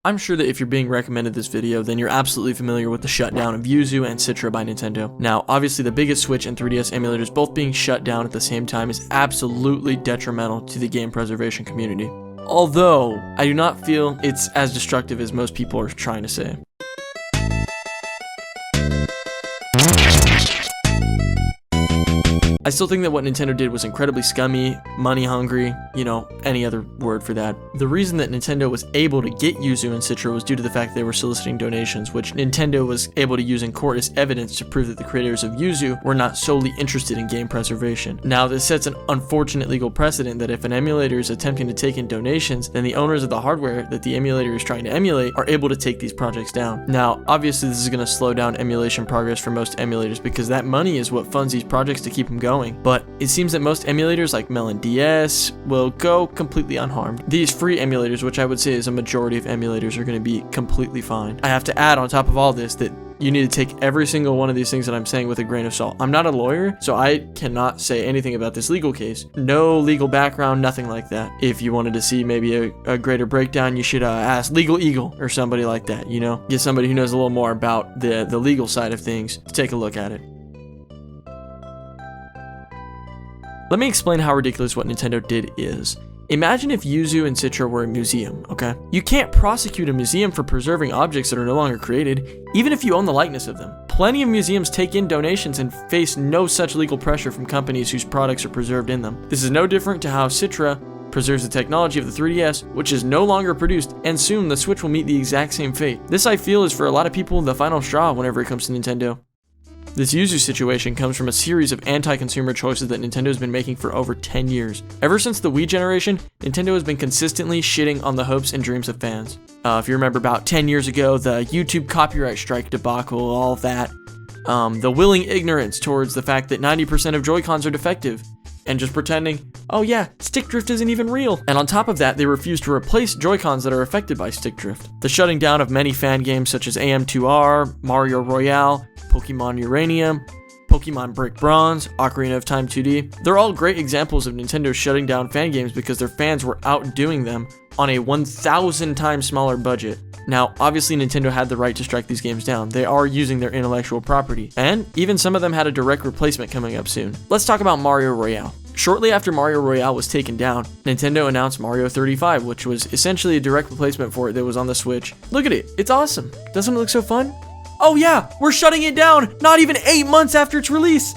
I'm sure that if you're being recommended this video, then you're absolutely familiar with the shutdown of Yuzu and Citra by Nintendo. Now, obviously the biggest Switch and 3DS emulators both being shut down at the same time is absolutely detrimental to the game preservation community. Although, I do not feel it's as destructive as most people are trying to say. I still think that what Nintendo did was incredibly scummy, money hungry, any other word for that. The reason that Nintendo was able to get Yuzu and Citra was due to the fact they were soliciting donations, which Nintendo was able to use in court as evidence to prove that the creators of Yuzu were not solely interested in game preservation. Now, this sets an unfortunate legal precedent that if an emulator is attempting to take in donations, then the owners of the hardware that the emulator is trying to emulate are able to take these projects down. Now, obviously this is going to slow down emulation progress for most emulators because that money is what funds these projects to keep them going. But it seems that most emulators like Melon DS will go completely unharmed. These free emulators, which I would say is a majority of emulators, are going to be completely fine. I have to add on top of all this that you need to take every single one of these things that I'm saying with a grain of salt. I'm not a lawyer, so I cannot say anything about this legal case. No legal background, nothing like that. If you wanted to see maybe a greater breakdown, you should ask Legal Eagle or somebody like that, Get somebody who knows a little more about the legal side of things to take a look at it. Let me explain how ridiculous what Nintendo did is. Imagine if Yuzu and Citra were a museum, okay? You can't prosecute a museum for preserving objects that are no longer created, even if you own the likeness of them. Plenty of museums take in donations and face no such legal pressure from companies whose products are preserved in them. This is no different to how Citra preserves the technology of the 3DS, which is no longer produced, and soon the Switch will meet the exact same fate. This, I feel, is for a lot of people the final straw whenever it comes to Nintendo. This Yuzu situation comes from a series of anti-consumer choices that Nintendo has been making for over 10 years. Ever since the Wii generation, Nintendo has been consistently shitting on the hopes and dreams of fans. If you remember about 10 years ago, the YouTube copyright strike debacle, all of that, the willing ignorance towards the fact that 90% of Joy-Cons are defective, and just pretending, oh yeah, stick drift isn't even real. And on top of that, they refuse to replace Joy-Cons that are affected by stick drift. The shutting down of many fan games such as AM2R, Mario Royale, Pokemon Uranium, Pokemon Brick Bronze, Ocarina of Time 2D. They're all great examples of Nintendo shutting down fan games because their fans were outdoing them on a 1,000 times smaller budget. Now, obviously Nintendo had the right to strike these games down. They are using their intellectual property, and even some of them had a direct replacement coming up soon. Let's talk about Mario Royale. Shortly after Mario Royale was taken down, Nintendo announced Mario 35, which was essentially a direct replacement for it that was on the Switch. Look at it, it's awesome. Doesn't it look so fun? Oh yeah, we're shutting it down, not even 8 months after its release.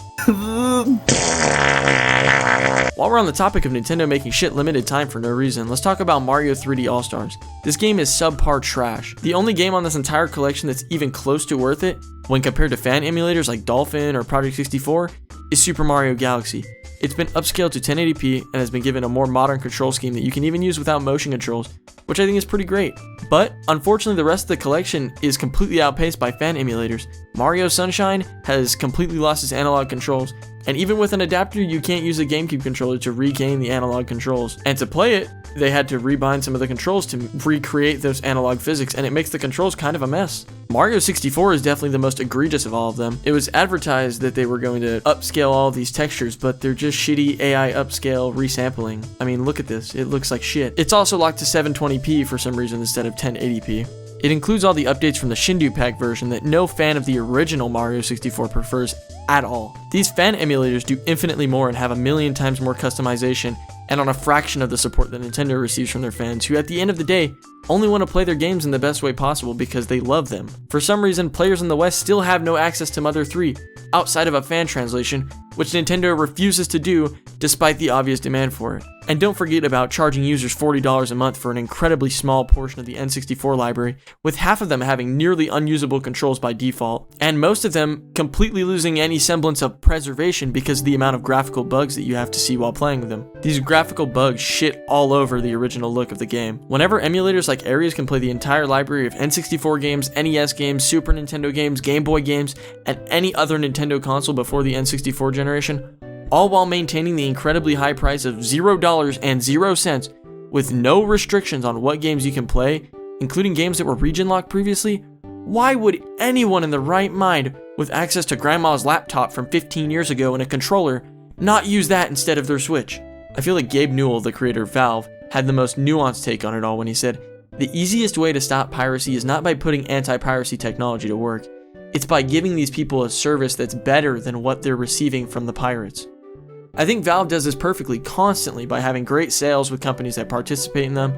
While we're on the topic of Nintendo making shit limited time for no reason, let's talk about Mario 3D All-Stars. This game is subpar trash. The only game on this entire collection that's even close to worth it, when compared to fan emulators like Dolphin or Project 64, is Super Mario Galaxy. It's been upscaled to 1080p and has been given a more modern control scheme that you can even use without motion controls, which I think is pretty great. But unfortunately, the rest of the collection is completely outpaced by fan emulators. Mario Sunshine has completely lost its analog controls, and even with an adapter, you can't use a GameCube controller to regain the analog controls. And to play it, they had to rebind some of the controls to recreate those analog physics, and it makes the controls kind of a mess. Mario 64 is definitely the most egregious of all of them. It was advertised that they were going to upscale all of these textures, but they're just shitty AI upscale resampling. I mean, look at this. It looks like shit. It's also locked to 720p for some reason instead of 1080p. It includes all the updates from the Shindu Pack version that no fan of the original Mario 64 prefers at all. These fan emulators do infinitely more and have a million times more customization, and on a fraction of the support that Nintendo receives from their fans, who at the end of the day only want to play their games in the best way possible because they love them. For some reason, players in the West still have no access to Mother 3 outside of a fan translation, which Nintendo refuses to do despite the obvious demand for it. And don't forget about charging users $40 a month for an incredibly small portion of the N64 library, with half of them having nearly unusable controls by default, and most of them completely losing any semblance of preservation because of the amount of graphical bugs that you have to see while playing with them. These graphical bugs shit all over the original look of the game. Whenever emulators like Ares can play the entire library of N64 games, NES games, Super Nintendo games, Game Boy games, and any other Nintendo console before the N64 generation, all while maintaining the incredibly high price of $0.00 with no restrictions on what games you can play, including games that were region locked previously, why would anyone in their right mind with access to grandma's laptop from 15 years ago and a controller not use that instead of their Switch? I feel like Gabe Newell, the creator of Valve, had the most nuanced take on it all when he said, The easiest way to stop piracy is not by putting anti-piracy technology to work. It's by giving these people a service that's better than what they're receiving from the pirates. I think Valve does this perfectly constantly by having great sales with companies that participate in them,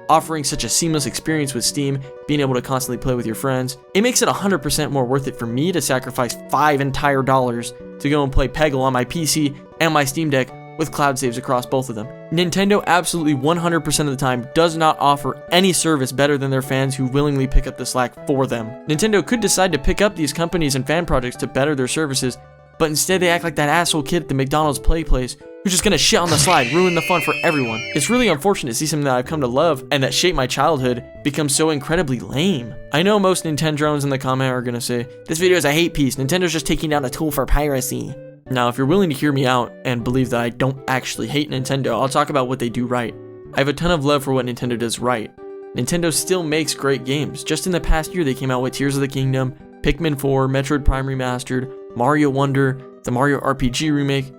offering such a seamless experience with Steam, being able to constantly play with your friends. It makes it 100% more worth it for me to sacrifice $5 entire to go and play Peggle on my PC and my Steam Deck with cloud saves across both of them. Nintendo absolutely 100% of the time does not offer any service better than their fans who willingly pick up the slack for them. Nintendo could decide to pick up these companies and fan projects to better their services, but instead they act like that asshole kid at the McDonald's play place who's just gonna shit on the slide, ruin the fun for everyone. It's really unfortunate to see something that I've come to love and that shaped my childhood become so incredibly lame. I know most Nintendrones in the comment are gonna say, this video is a hate piece, Nintendo's just taking down a tool for piracy. Now, if you're willing to hear me out and believe that I don't actually hate Nintendo, I'll talk about what they do right. I have a ton of love for what Nintendo does right. Nintendo still makes great games. Just in the past year, they came out with Tears of the Kingdom, Pikmin 4, Metroid Prime Remastered, Mario Wonder, the Mario RPG remake,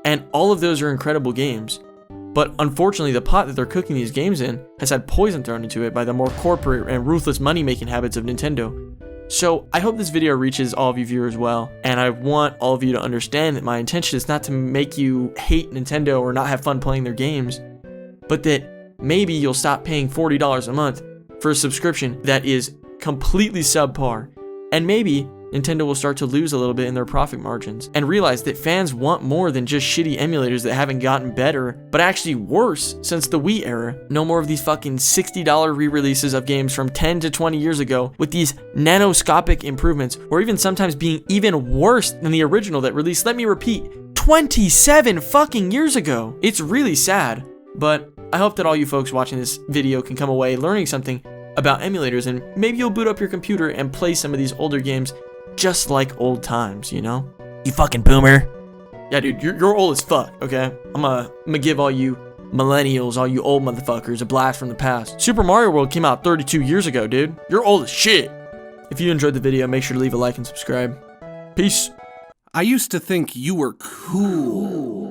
and all of those are incredible games. But unfortunately, the pot that they're cooking these games in has had poison thrown into it by the more corporate and ruthless money-making habits of Nintendo. So I hope this video reaches all of you viewers well, and I want all of you to understand that my intention is not to make you hate Nintendo or not have fun playing their games, but that maybe you'll stop paying $40 a month for a subscription that is completely subpar, and maybe Nintendo will start to lose a little bit in their profit margins and realize that fans want more than just shitty emulators that haven't gotten better, but actually worse since the Wii era. No more of these fucking $60 re-releases of games from 10 to 20 years ago with these nanoscopic improvements, or even sometimes being even worse than the original that released, let me repeat, 27 fucking years ago. It's really sad, but I hope that all you folks watching this video can come away learning something about emulators, and maybe you'll boot up your computer and play some of these older games just like old times, you know? You fucking boomer. Yeah, dude, you're old as fuck, okay? I'm gonna give all you millennials, all you old motherfuckers, a blast from the past. Super Mario World came out 32 years ago, dude. You're old as shit. If you enjoyed the video, make sure to leave a like and subscribe. Peace. I used to think you were cool.